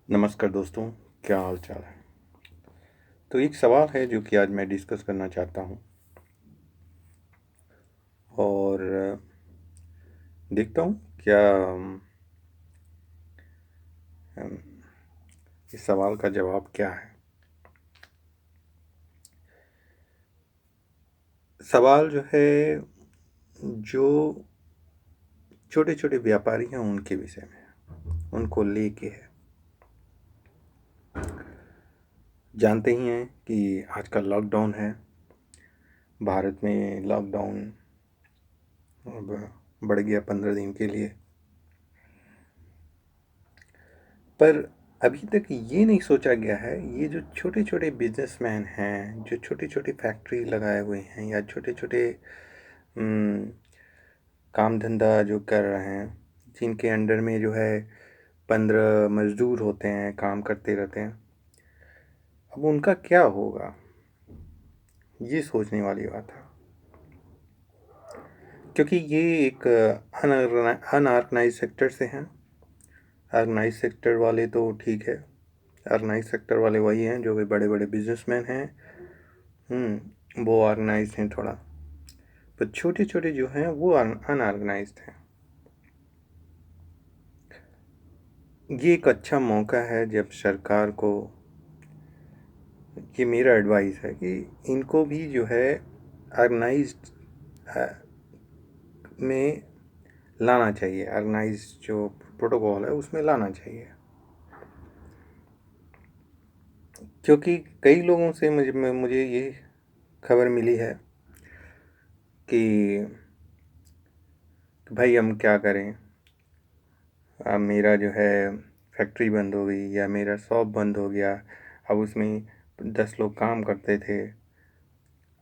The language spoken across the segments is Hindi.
नमस्कार दोस्तों, क्या हाल चाल है। तो एक सवाल है जो कि आज मैं डिस्कस करना चाहता हूँ और देखता हूँ क्या अम, इस सवाल का जवाब क्या है। सवाल जो है, जो छोटे छोटे व्यापारी हैं उनके विषय में, उनको लेके है। जानते ही हैं कि आजकल लॉकडाउन है। भारत में लॉकडाउन अब बढ़ गया 15 दिन के लिए। पर अभी तक ये नहीं सोचा गया है, ये जो छोटे छोटे बिजनेसमैन हैं, जो छोटी छोटी फैक्ट्री लगाए हुए हैं या छोटे छोटे काम धंधा जो कर रहे हैं, जिनके अंडर में जो है 15 मजदूर होते हैं, काम करते रहते हैं, अब उनका क्या होगा, ये सोचने वाली बात है। क्योंकि ये एक अनऑर्गेनाइज सेक्टर से हैं। ऑर्गेनाइज सेक्टर वाले तो ठीक है, ऑर्गेनाइज सेक्टर वाले वही हैं जो भी बड़े बड़े बिजनेसमैन हैं। वो ऑर्गेनाइज हैं थोड़ा, पर छोटे छोटे जो हैं वो अनऑर्गेनाइज्ड हैं। ये एक अच्छा मौका है जब सरकार को, ये मेरा एडवाइस है कि इनको भी जो है ऑर्गेनाइज्ड में लाना चाहिए, ऑर्गेनाइज जो प्रोटोकॉल है उसमें लाना चाहिए। क्योंकि कई लोगों से मुझे ये खबर मिली है कि भाई हम क्या करें, अब मेरा जो है फैक्ट्री बंद हो गई या मेरा शॉप बंद हो गया। अब उसमें 10 लोग काम करते थे,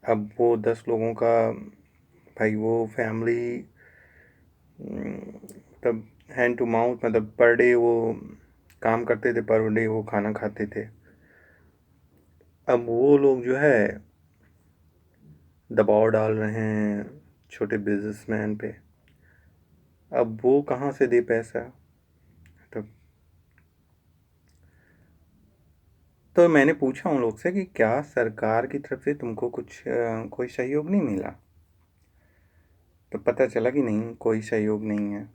अब वो 10 लोगों का, भाई वो फैमिली, तब हैंड टू माउथ, मतलब पर डे वो काम करते थे, पर डे वो खाना खाते थे। अब वो लोग जो है दबाव डाल रहे हैं छोटे बिजनेसमैन पे। अब वो कहाँ से दे पैसा। तो तो मैंने पूछा उन लोग से कि क्या सरकार की तरफ से तुमको कुछ कोई सहयोग नहीं मिला। तो पता चला कि नहीं, कोई सहयोग नहीं है।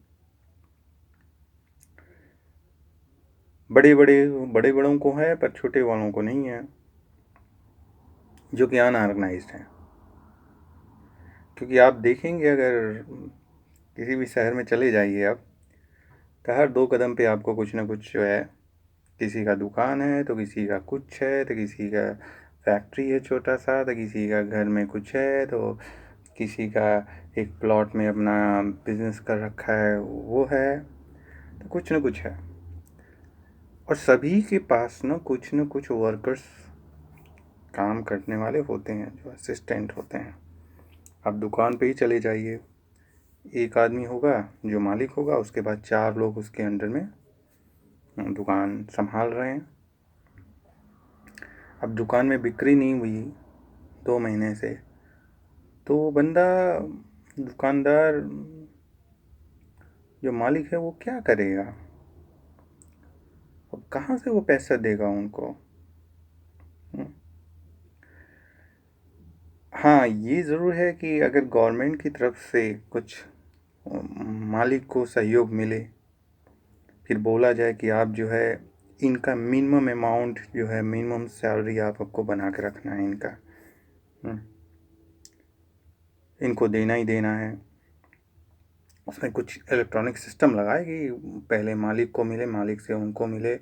बड़े बड़ों को है पर छोटे वालों को नहीं है, जो कि अनऑर्गेनाइज्ड हैं। क्योंकि आप देखेंगे, अगर किसी भी शहर में चले जाइए आप, तो हर 2 कदम पे आपको कुछ ना कुछ जो है, किसी का दुकान है तो किसी का कुछ है, तो किसी का फैक्ट्री है छोटा सा, तो किसी का घर में कुछ है, तो किसी का एक प्लॉट में अपना बिजनेस कर रखा है वो है, तो कुछ ना कुछ है। और सभी के पास ना कुछ वर्कर्स, काम करने वाले होते हैं, जो असिस्टेंट होते हैं। आप दुकान पे ही चले जाइए, एक आदमी होगा जो मालिक होगा, उसके बाद 4 लोग उसके अंडर में दुकान संभाल रहे हैं। अब दुकान में बिक्री नहीं हुई 2 महीने से, तो वो बंदा, दुकानदार, जो मालिक है वो क्या करेगा। अब कहाँ से वो पैसा देगा उनको। हम्म। हाँ, ये ज़रूर है कि अगर गवर्नमेंट की तरफ से कुछ मालिक को सहयोग मिले, फिर बोला जाए कि आप जो है इनका मिनिमम अमाउंट जो है, मिनिमम सैलरी आपको बना के रखना है इनका, हम्म, इनको देना ही देना है। उसमें कुछ इलेक्ट्रॉनिक सिस्टम लगाए कि पहले मालिक को मिले, मालिक से उनको मिले,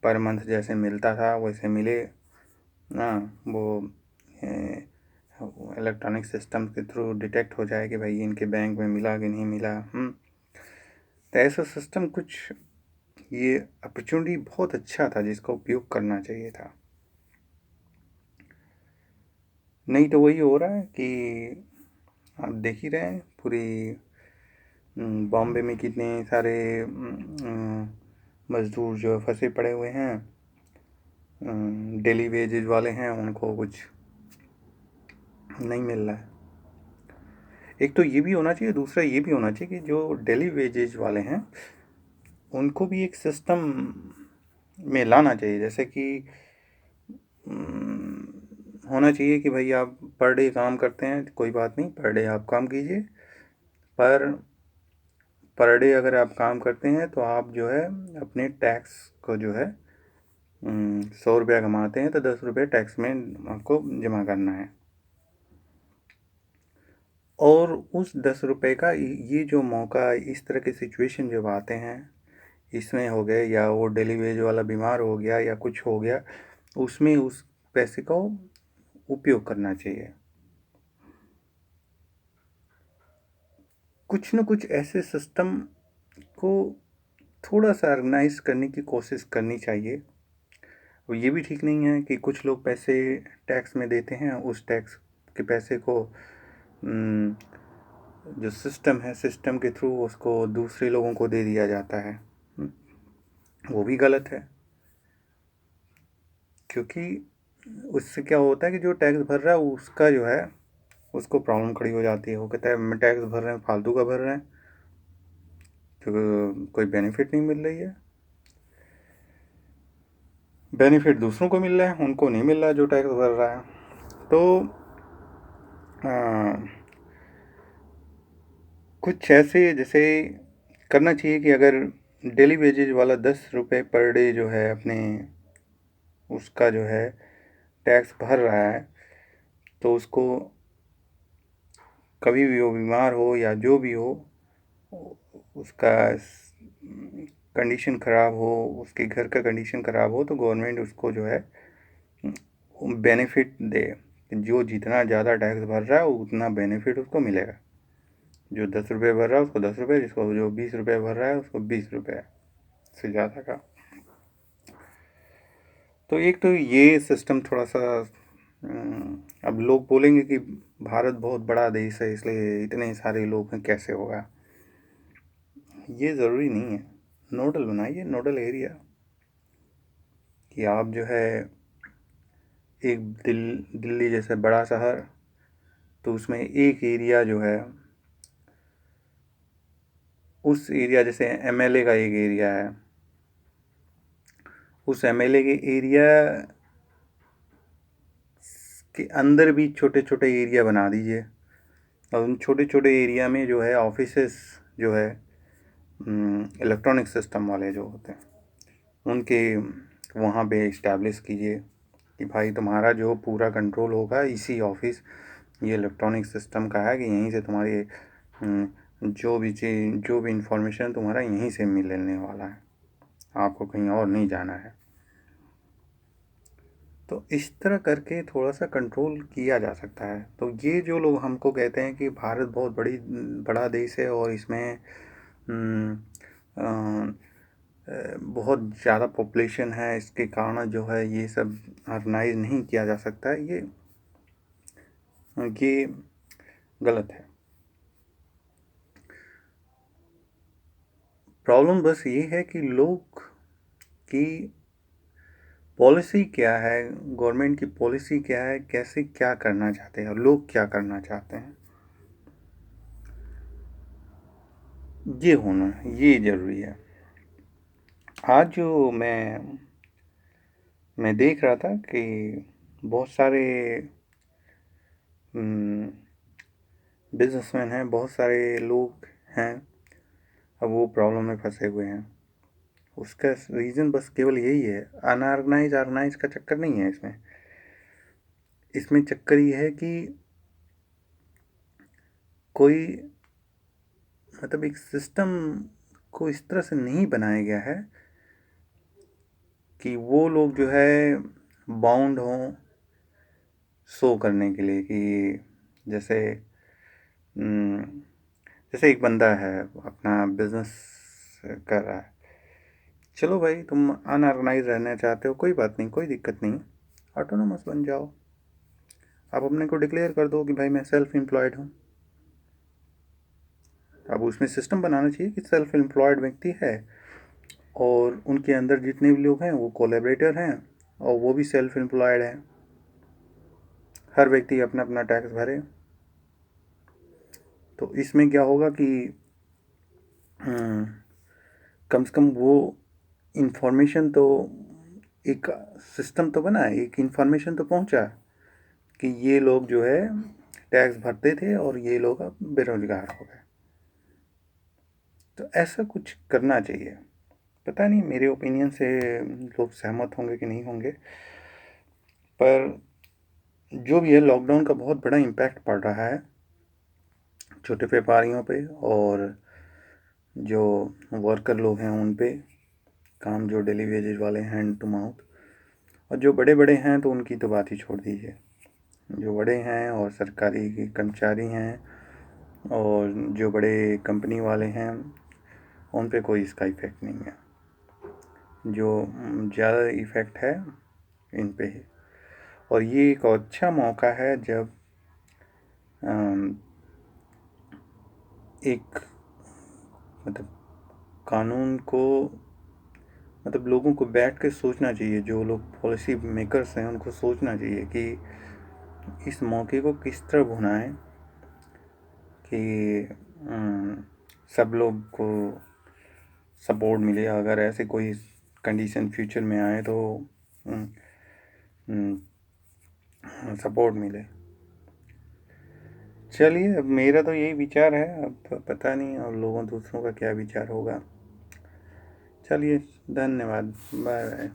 पर मंथ जैसे मिलता था वैसे मिले ना। वो इलेक्ट्रॉनिक सिस्टम के थ्रू डिटेक्ट हो जाए कि भाई इनके बैंक में मिला कि नहीं मिला। तो ऐसा सिस्टम कुछ, ये अपॉर्चुनिटी बहुत अच्छा था जिसका उपयोग करना चाहिए था। नहीं तो वही हो रहा है कि आप देख ही रहे हैं, पूरी बॉम्बे में कितने सारे मज़दूर जो फंसे पड़े हुए हैं, डेली वेजेज वाले हैं, उनको कुछ नहीं मिल रहा है। एक तो ये भी होना चाहिए, दूसरा ये भी होना चाहिए कि जो डेली वेजेज वाले हैं उनको भी एक सिस्टम में लाना चाहिए। जैसे कि होना चाहिए कि भाई आप पर डे काम करते हैं, कोई बात नहीं, पर डे आप काम कीजिए, पर डे अगर आप काम करते हैं तो आप जो है अपने टैक्स को जो है 100 रुपया कमाते हैं तो 10 रुपये टैक्स में आपको जमा करना है। और उस 10 रुपये का ये जो मौका, इस तरह के सिचुएशन जब आते हैं, इसमें हो गए या वो डेली वेज वाला बीमार हो गया या कुछ हो गया, उसमें उस पैसे को उपयोग करना चाहिए। कुछ न कुछ ऐसे सिस्टम को थोड़ा सा ऑर्गेनाइज करने की कोशिश करनी चाहिए। और ये भी ठीक नहीं है कि कुछ लोग पैसे टैक्स में देते हैं, उस टैक्स के पैसे को जो सिस्टम है, सिस्टम के थ्रू उसको दूसरे लोगों को दे दिया जाता है। वो भी गलत है, क्योंकि उससे क्या होता है कि जो टैक्स भर रहा है उसका जो है उसको प्रॉब्लम खड़ी हो जाती है। वो कहता है मैं टैक्स भर रहे हैं, फालतू का भर रहे हैं, क्योंकि कोई बेनिफिट नहीं मिल रही है। बेनिफिट दूसरों को मिल रहा है, उनको नहीं मिल रहा जो टैक्स भर रहा है। तो आ, कुछ ऐसे जैसे करना चाहिए कि अगर डेली वेजेज वाला 10 रुपये पर डे जो है अपने उसका जो है टैक्स भर रहा है, तो उसको कभी भी वो बीमार हो या जो भी हो, उसका कंडीशन ख़राब हो, उसके घर का कंडीशन ख़राब हो, तो गवर्नमेंट उसको जो है बेनिफिट दे। जो जितना ज़्यादा टैक्स भर रहा है उतना बेनिफिट उसको मिलेगा। जो 10 रुपये भर रहा है उसको 10 रुपये, जिसको जो 20 रुपये भर रहा है उसको 20 रुपये से ज़्यादा का। तो एक तो ये सिस्टम थोड़ा सा अब लोग बोलेंगे कि भारत बहुत बड़ा देश है इसलिए इतने सारे लोग हैं, कैसे होगा। ये ज़रूरी नहीं है। नोडल बनाइए, नोडल एरिया, कि आप जो है एक दिल्ली जैसे बड़ा शहर, तो उसमें एक एरिया जो है, उस एरिया जैसे एमएलए का एक एरिया है, उस एमएलए के एरिया के अंदर भी छोटे छोटे एरिया बना दीजिए। और उन छोटे छोटे एरिया में जो है ऑफिसेस जो है इलेक्ट्रॉनिक सिस्टम वाले जो होते हैं उनके वहाँ पे इस्टेब्लिश कीजिए कि भाई तुम्हारा जो पूरा कंट्रोल होगा इसी ऑफिस, ये इलेक्ट्रॉनिक सिस्टम का है, कि यहीं से तुम्हारी जो भी चीज़, जो भी इंफॉर्मेशन तुम्हारा यहीं से मिलने वाला है, आपको कहीं और नहीं जाना है। तो इस तरह करके थोड़ा सा कंट्रोल किया जा सकता है। तो ये जो लोग हमको कहते हैं कि भारत बहुत बड़ा देश है और इसमें बहुत ज़्यादा पॉपुलेशन है, इसके कारण जो है ये सब ऑर्गेनाइज नहीं किया जा सकता है, ये गलत है। प्रॉब्लम बस ये है कि लोग की पॉलिसी क्या है, गवर्नमेंट की पॉलिसी क्या है, कैसे क्या करना चाहते हैं और लोग क्या करना चाहते हैं, ये ज़रूरी है। आज जो मैं देख रहा था कि बहुत सारे बिजनेसमैन हैं, बहुत सारे लोग हैं, अब वो प्रॉब्लम में फंसे हुए हैं। उसका रीज़न बस केवल यही है, अनऑर्गेनाइज ऑर्गेनाइज का चक्कर नहीं है इसमें। इसमें चक्कर ये है कि कोई मतलब एक सिस्टम को इस तरह से नहीं बनाया गया है कि वो लोग जो है बाउंड हों शो करने के लिए, कि जैसे जैसे एक बंदा है अपना बिजनेस कर रहा है, चलो भाई तुम अनऑर्गेनाइज रहना चाहते हो, कोई बात नहीं, कोई दिक्कत नहीं, ऑटोनोमस बन जाओ। आप अपने को डिक्लेयर कर दो कि भाई मैं सेल्फ एम्प्लॉयड हूँ। अब उसमें सिस्टम बनाना चाहिए कि सेल्फ एम्प्लॉयड व्यक्ति है और उनके अंदर जितने भी लोग हैं वो कोलेबरेटर हैं और वो भी सेल्फ एम्प्लॉयड हैं। हर व्यक्ति अपना अपना टैक्स भरे। तो इसमें क्या होगा कि कम से कम वो इंफॉर्मेशन तो एक सिस्टम तो बना, एक इन्फॉर्मेशन तो पहुंचा कि ये लोग जो है टैक्स भरते थे और ये लोग अब बेरोजगार हो गए। तो ऐसा कुछ करना चाहिए। पता नहीं मेरे ओपिनियन से लोग सहमत होंगे कि नहीं होंगे, पर जो भी है लॉकडाउन का बहुत बड़ा इम्पैक्ट पड़ रहा है छोटे व्यापारियों पे, और जो वर्कर लोग हैं उन पे, काम जो डेली वेजेज वाले हैं, हैंड टू माउथ। और जो बड़े बड़े हैं तो उनकी तो बात ही छोड़ दीजिए। जो बड़े हैं और सरकारी कर्मचारी हैं और जो बड़े कंपनी वाले हैं, उन पे कोई इसका इफ़ेक्ट नहीं है। जो ज़्यादा इफ़ेक्ट है इन पे है। और ये एक अच्छा मौका है जब एक मतलब कानून को, मतलब लोगों को बैठ के सोचना चाहिए, जो लोग पॉलिसी मेकर्स हैं उनको सोचना चाहिए कि इस मौके को किस तरह भुनाएं कि सब लोग को सपोर्ट मिले। अगर ऐसे कोई कंडीशन फ्यूचर में आए तो सपोर्ट मिले। चलिए, अब मेरा तो यही विचार है, अब पता नहीं और लोगों दूसरों का क्या विचार होगा। चलिए, धन्यवाद, बाय बाय।